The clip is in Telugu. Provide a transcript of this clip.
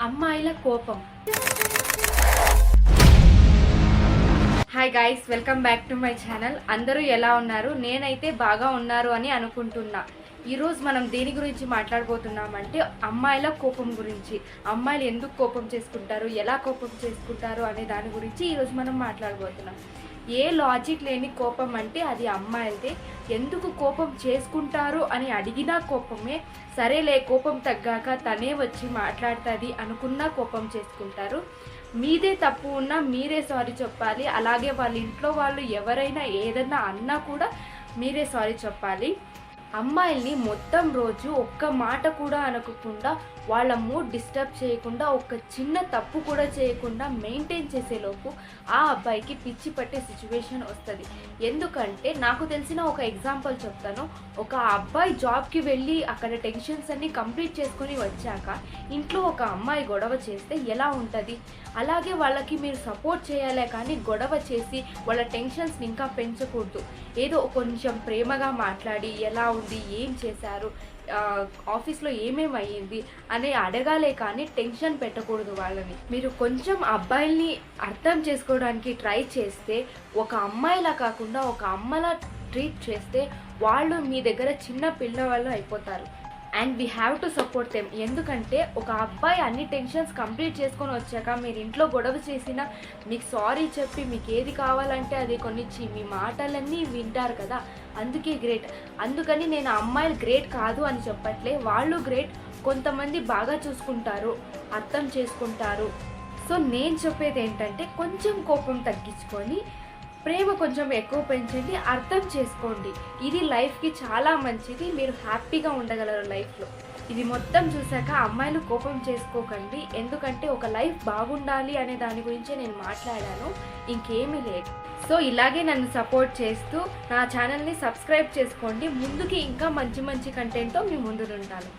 అమ్మాయిల కోపం. Hi guys, welcome back to my channel. అందరూ ఎలా ఉన్నారు? నేనైతే బాగా ఉన్నారు అని అనుకుంటున్నా. ఈరోజు మనం దేని గురించి మాట్లాడబోతున్నామంటే అమ్మాయిల కోపం గురించి. అమ్మాయిలు ఎందుకు కోపం చేసుకుంటారు, ఎలా కోపం చేసుకుంటారు అనే దాని గురించి ఈరోజు మనం మాట్లాడబోతున్నాం. ఏ లాజిక్ లేని కోపం అంటే అది అమ్మాయిలదే. ఎందుకు కోపం చేసుకుంటారు అని అడిగినా కోపమే. సరేలే, కోపం తగ్గాక తనే వచ్చి మాట్లాడుతుంది అనుకున్నా కోపం చేసుకుంటారు. మీదే తప్పు ఉన్నా మీరే సారీ చెప్పాలి. అలాగే వాళ్ళ ఇంట్లో వాళ్ళు ఎవరైనా ఏదన్నా అన్నా కూడా మీరే సారీ చెప్పాలి. అమ్మాయిల్ని మొత్తం రోజు ఒక్క మాట కూడా అనకుండా, వాళ్ళ మూడ్ డిస్టర్బ్ చేయకుండా, ఒక చిన్న తప్పు కూడా చేయకుండా మెయింటైన్ చేసేలోపు ఆ అబ్బాయికి పిచ్చి పట్టే సిచ్యువేషన్ వస్తుంది. ఎందుకంటే నాకు తెలిసిన ఒక ఎగ్జాంపుల్ చెప్తాను. ఒక అబ్బాయి జాబ్కి వెళ్ళి అక్కడ టెన్షన్స్ అన్నీ కంప్లీట్ చేసుకొని వచ్చాక ఇంట్లో ఒక అమ్మాయి గొడవ చేస్తే ఎలా ఉంటుంది? అలాగే వాళ్ళకి మీరు సపోర్ట్ చేయాలే కానీ గొడవ చేసి వాళ్ళ టెన్షన్స్ని ఇంకా పెంచకూడదు. ఏదో కొంచెం ప్రేమగా మాట్లాడి ఎలా ఉంది, ఏం చేశారు, ఆఫీస్లో ఏమేమి అయ్యింది అని అడగాలే కానీ టెన్షన్ పెట్టకూడదు వాళ్ళని. మీరు కొంచెం అబ్బాయిల్ని అర్థం చేసుకోవడానికి ట్రై చేస్తే, ఒక అమ్మాయిలా కాకుండా ఒక అమ్మలా ట్రీట్ చేస్తే వాళ్ళు మీ దగ్గర చిన్న పిల్లవాళ్ళు అయిపోతారు. And we have to support them. ఎందుకంటే ఒక అబ్బాయి అన్ని టెన్షన్స్ కంప్లీట్ చేసుకొని వచ్చాక మీరు ఇంట్లో గొడవ చేసినా మీకు సారీ చెప్పి మీకు ఏది కావాలంటే అది కొనిచ్చి మీ మాటలన్నీ వింటారు కదా, అందుకే గ్రేట్. అందుకని నేను అమ్మాయిలు గ్రేట్ కాదు అని చెప్పట్లే, వాళ్ళు గ్రేట్. కొంతమంది బాగా చూసుకుంటారు, అర్థం చేసుకుంటారు. సో నేను చెప్పేది ఏంటంటే కొంచెం కోపం తగ్గించుకొని ప్రేమ కొంచెం ఎక్కువ పెంచండి, అర్థం చేసుకోండి. ఇది లైఫ్కి చాలా మంచిది. మీరు హ్యాపీగా ఉండగలరు లైఫ్లో. ఇది మొత్తం చూసాక అమ్మాయిలు కోపం చేసుకోకండి. ఎందుకంటే ఒక లైఫ్ బాగుండాలి అనే దాని గురించే నేను మాట్లాడాను, ఇంకేమీ లేదు. సో ఇలాగే నన్ను సపోర్ట్ చేస్తూ నా ఛానల్ని సబ్స్క్రైబ్ చేసుకోండి. ముందుకి ఇంకా మంచి మంచి కంటెంట్తో మీ ముందు ఉంటాను.